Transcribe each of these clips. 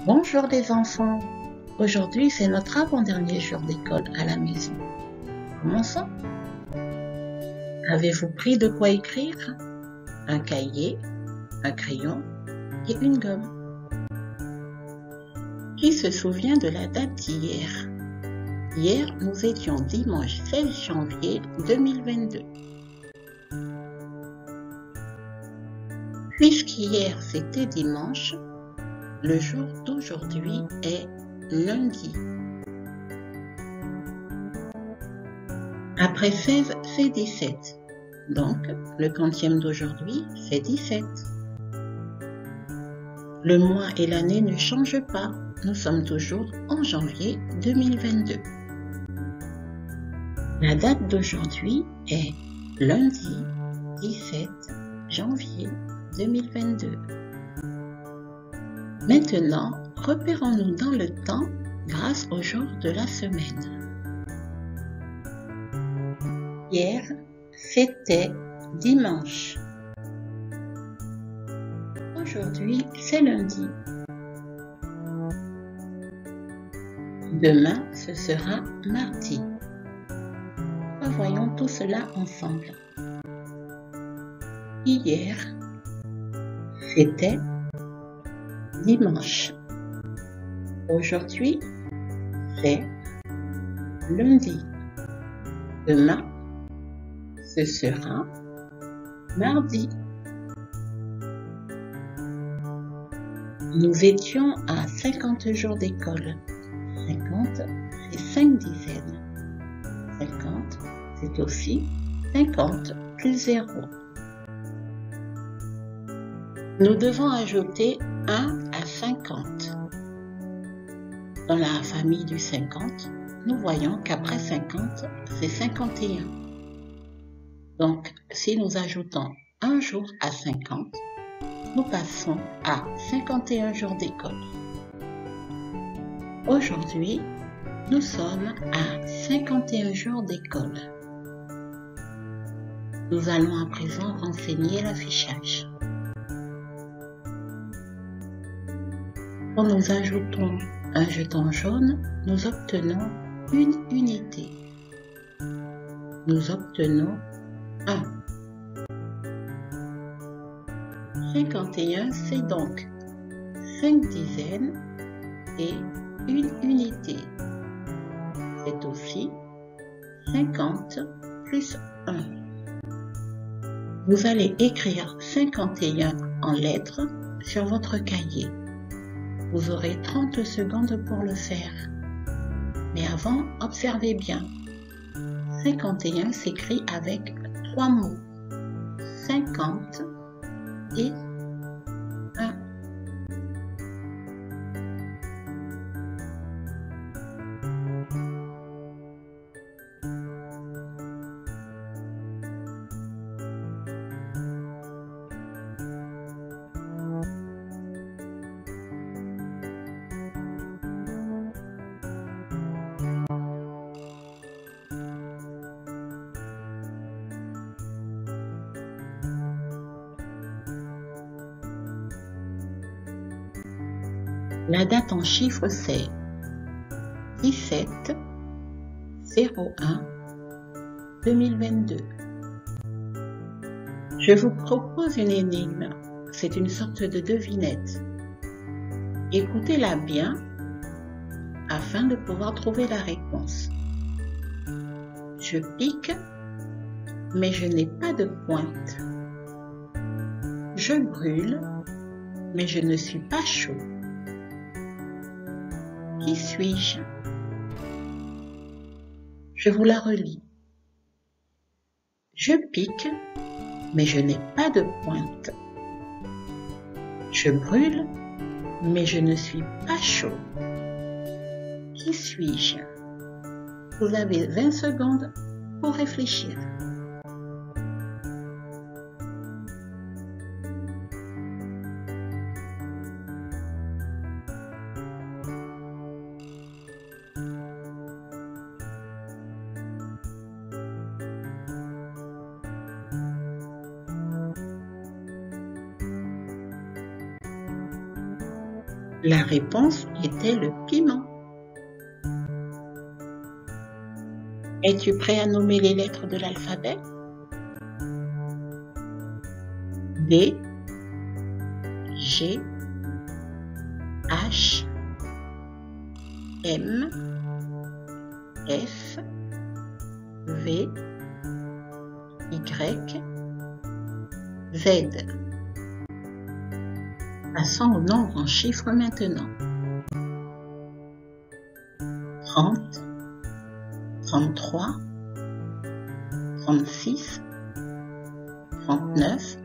Bonjour les enfants, aujourd'hui c'est notre avant-dernier jour d'école à la maison. Commençons. Avez-vous pris de quoi écrire? Un cahier, un crayon et une gomme. Qui se souvient de la date d'hier? Hier, nous étions dimanche 16 janvier 2022. Puisqu'hier c'était dimanche, le jour d'aujourd'hui est lundi. Après 16, c'est 17. Donc, le quantième d'aujourd'hui, c'est 17. Le mois et l'année ne changent pas. Nous sommes toujours en janvier 2022. La date d'aujourd'hui est lundi 17 janvier 2022. Maintenant, repérons-nous dans le temps grâce au jour de la semaine. Hier, c'était dimanche. Aujourd'hui, c'est lundi. Demain, ce sera mardi. Revoyons tout cela ensemble. Hier, c'était dimanche. Aujourd'hui, c'est lundi. Demain, ce sera mardi. Nous étions à 50 jours d'école. 50, c'est 5 dizaines. 50, c'est aussi 50 plus 0. Nous devons ajouter 1 à 50. Dans la famille du 50, nous voyons qu'après 50, c'est 51. Donc, si nous ajoutons un jour à 50, nous passons à 51 jours d'école. Aujourd'hui, nous sommes à 51 jours d'école. Nous allons à présent renseigner l'affichage. Quand nous ajoutons un jeton jaune, nous obtenons une unité. Nous obtenons 1. 51, c'est donc 5 dizaines et une unité. C'est aussi 50 plus 1. Vous allez écrire 51 en lettres sur votre cahier. Vous aurez 30 secondes pour le faire. Mais avant, observez bien. 51 s'écrit avec 3 mots. 50 et 1. La date en chiffres, c'est 17 01 2022. Je vous propose une énigme. C'est une sorte de devinette. Écoutez-la bien afin de pouvoir trouver la réponse. Je pique, mais je n'ai pas de pointe. Je brûle, mais je ne suis pas chaud. Qui suis-je? Je vous la relis. Je pique, mais je n'ai pas de pointe. Je brûle, mais je ne suis pas chaud. Qui suis-je? Vous avez 20 secondes pour réfléchir. La réponse était le piment. Es-tu prêt à nommer les lettres de l'alphabet? D, G, H, M, F, V, Y, Z. Passons au nombre en chiffres maintenant. 30, 33, 36, 39,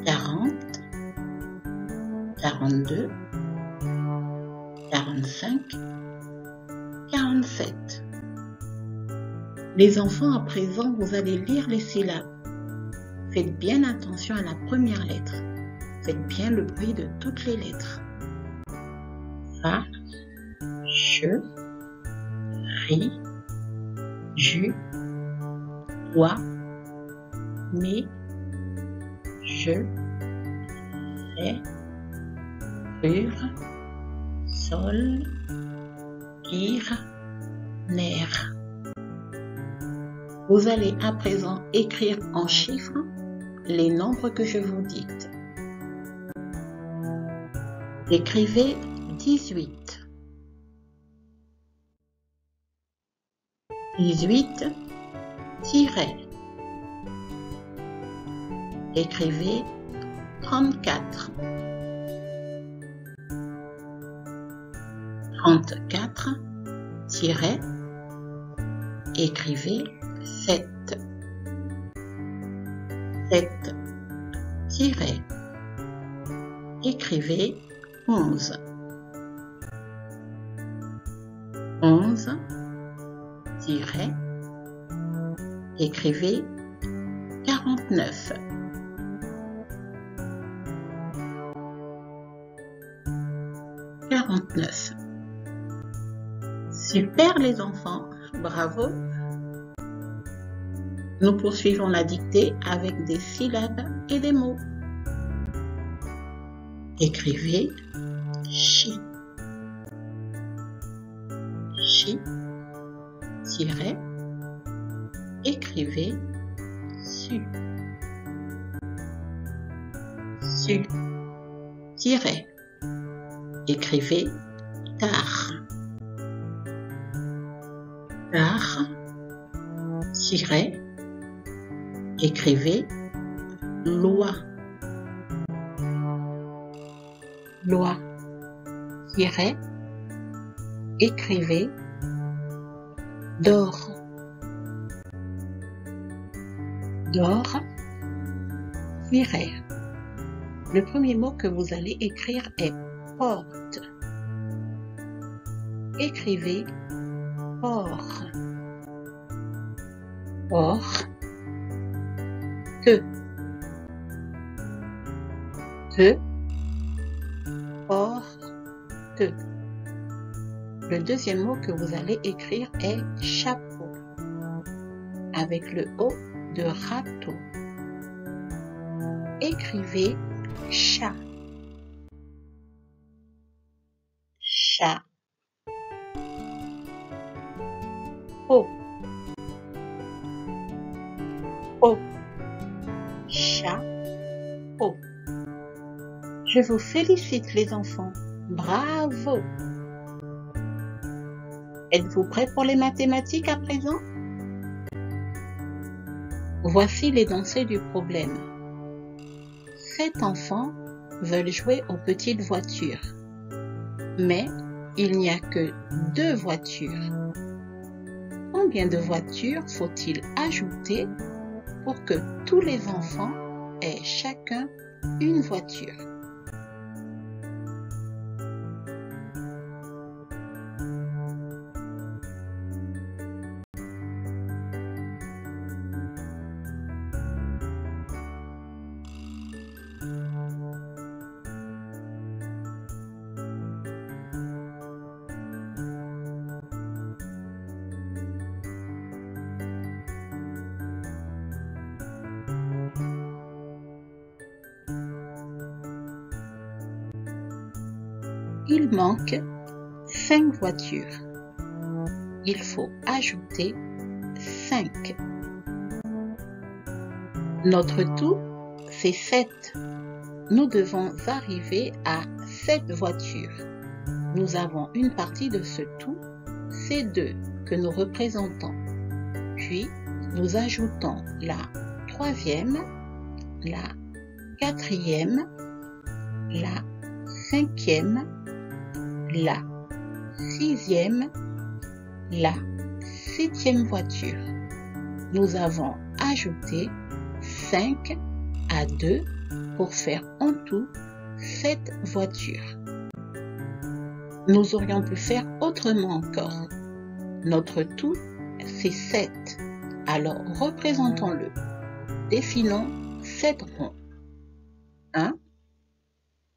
40, 42, 45, 47. Les enfants, à présent, vous allez lire les syllabes. Faites bien attention à la première lettre. Faites bien le bruit de toutes les lettres. Fa, che, ri, ju, wa, mi, je, ré, rur, sol, ir, ner. Vous allez à présent écrire en chiffres les nombres que je vous dicte. Écrivez 18. 18 tiret. Écrivez 34. 34 tiret. Écrivez 7. 7 tiret. Écrivez 11. 11 tiret. Écrivez 49. 49. Super les enfants, bravo. Nous poursuivons la dictée avec des syllabes et des mots. Écrivez chi. Chi, tiret. Écrivez su. Su, tiret. Écrivez tar. Tar, tiret. Écrivez loi. Loi, tiret. Écrivez d'or. D'or, tiret. Le premier mot que vous allez écrire est porte. Écrivez port. Port. Te. Te. Porte. Le deuxième mot que vous allez écrire est chapeau, avec le O de râteau. Écrivez chat. Chat. Peau. Peau. Chat. Peau. Je vous félicite les enfants. Bravo! Êtes-vous prêts pour les mathématiques à présent? Voici l'énoncé du problème. 7 enfants veulent jouer aux petites voitures, mais il n'y a que 2 voitures. Combien de voitures faut-il ajouter pour que tous les enfants aient chacun une voiture? Il manque 5 voitures. Il faut ajouter 5. Notre tout, c'est 7. Nous devons arriver à 7 voitures. Nous avons une partie de ce tout, c'est 2 que nous représentons. Puis, nous ajoutons la 3e, la 4e, la 5e, la 6e, la 7e voiture. Nous avons ajouté 5 à 2 pour faire en tout 7 voitures. Nous aurions pu faire autrement encore. Notre tout, c'est 7. Alors, représentons-le. Dessinons 7 ronds. 1,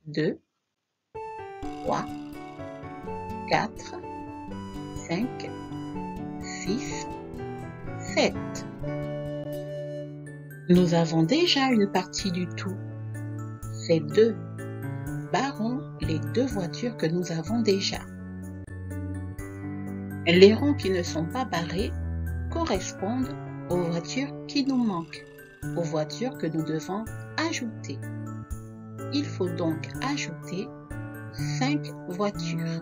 2, 3, 4, 5, 6, 7. Nous avons déjà une partie du tout. C'est 2. Barrons les 2 voitures que nous avons déjà. Les ronds qui ne sont pas barrés correspondent aux voitures qui nous manquent, aux voitures que nous devons ajouter. Il faut donc ajouter 5 voitures.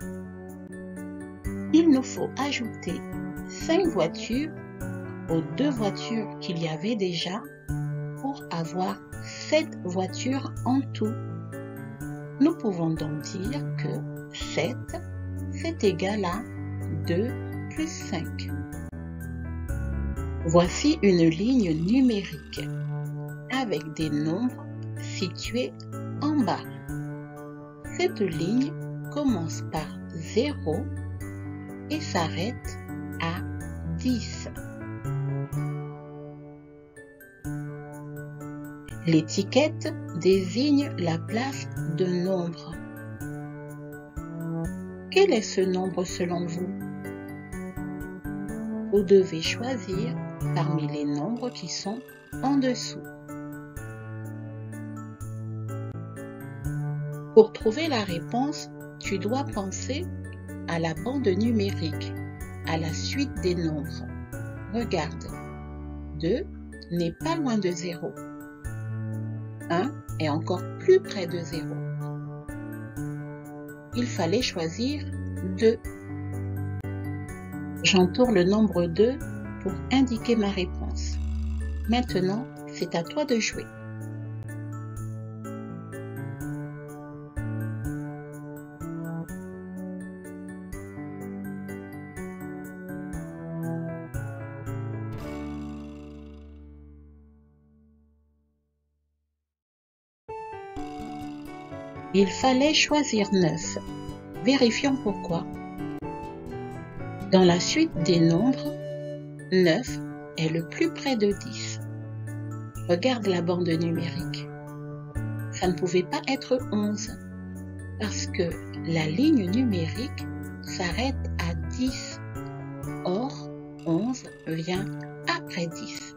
Il nous faut ajouter 5 voitures aux 2 voitures qu'il y avait déjà pour avoir 7 voitures en tout. Nous pouvons donc dire que 7, c'est égal à 2 plus 5. Voici une ligne numérique avec des nombres situés en bas. Cette ligne commence par 0 et s'arrête à 10. L'étiquette désigne la place de nombre. Quel est ce nombre selon vous? Vous devez choisir parmi les nombres qui sont en dessous. Pour trouver la réponse, tu dois penser à la bande numérique, à la suite des nombres. Regarde, 2 n'est pas loin de 0. 1 est encore plus près de 0. Il fallait choisir 2. J'entoure le nombre 2 pour indiquer ma réponse. Maintenant, c'est à toi de jouer. Il fallait choisir 9. Vérifions pourquoi. Dans la suite des nombres, 9 est le plus près de 10. Regarde la bande numérique. Ça ne pouvait pas être 11 parce que la ligne numérique s'arrête à 10. Or, 11 vient après 10.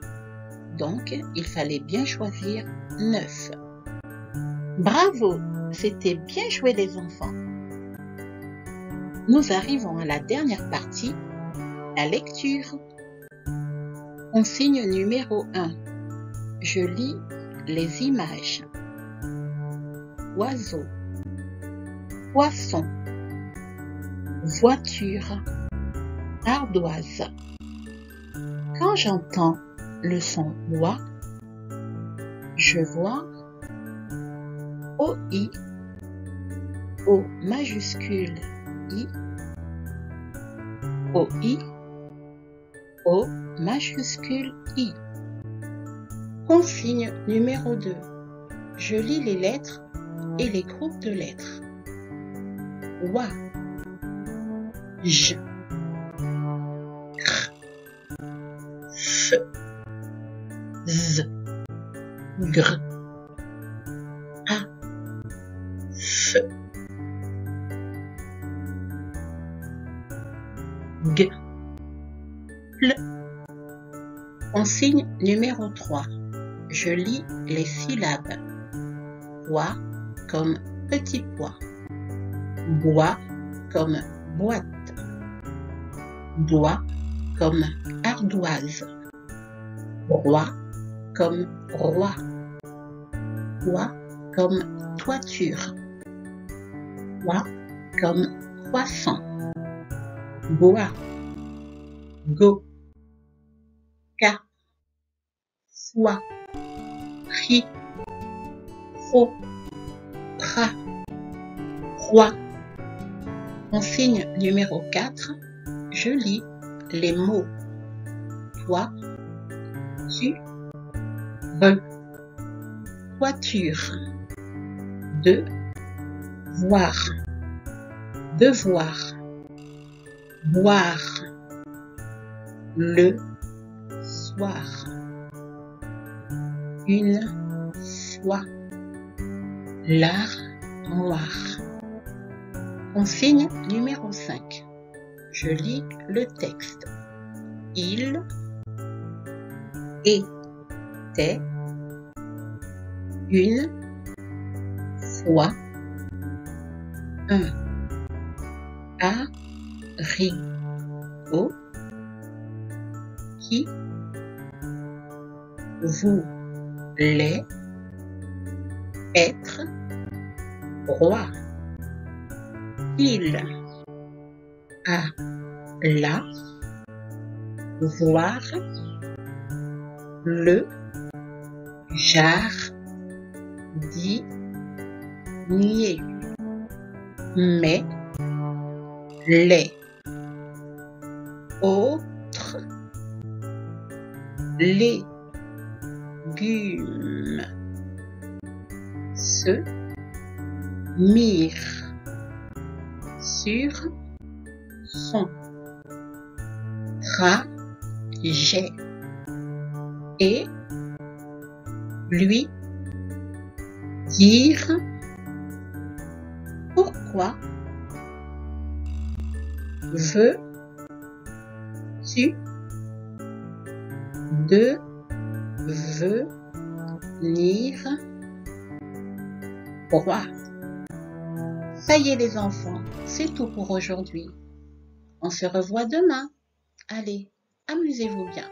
Donc, il fallait bien choisir 9. Bravo! C'était bien joué les enfants. Nous arrivons à la dernière partie, la lecture. Consigne numéro 1. Je lis les images. Oiseau, poisson, voiture, ardoise. Quand j'entends le son oie, je vois OI, O majuscule I, OI, O majuscule I. Consigne numéro 2. Je lis les lettres et les groupes de lettres. Oie, J, R, F, Z, Gr, A, F, G, L. Consigne numéro 3. Je lis les syllabes. Pois comme petit pois. Bois comme boîte. Doigt comme ardoise. Roi comme roi. Toit comme toiture. Toit comme croissant. Bois. Go. Cas. Foi. Ri. Faux. Tra. Roi. Consigne numéro 4. Je lis les mots. Toi. Tu. Re. Toiture. De. Voir. Devoir. Boire. Le soir. Une fois. L'armoire. Consigne numéro 5. Je lis le texte. Il était une fois un haricot qui voulait être roi. Il alla voir le jardinier, mais les autres légumes se mirent sur son trajet et lui dirent pourquoi veux-tu devenir roi? Ça y est les enfants, c'est tout pour aujourd'hui. On se revoit demain. Allez, amusez-vous bien.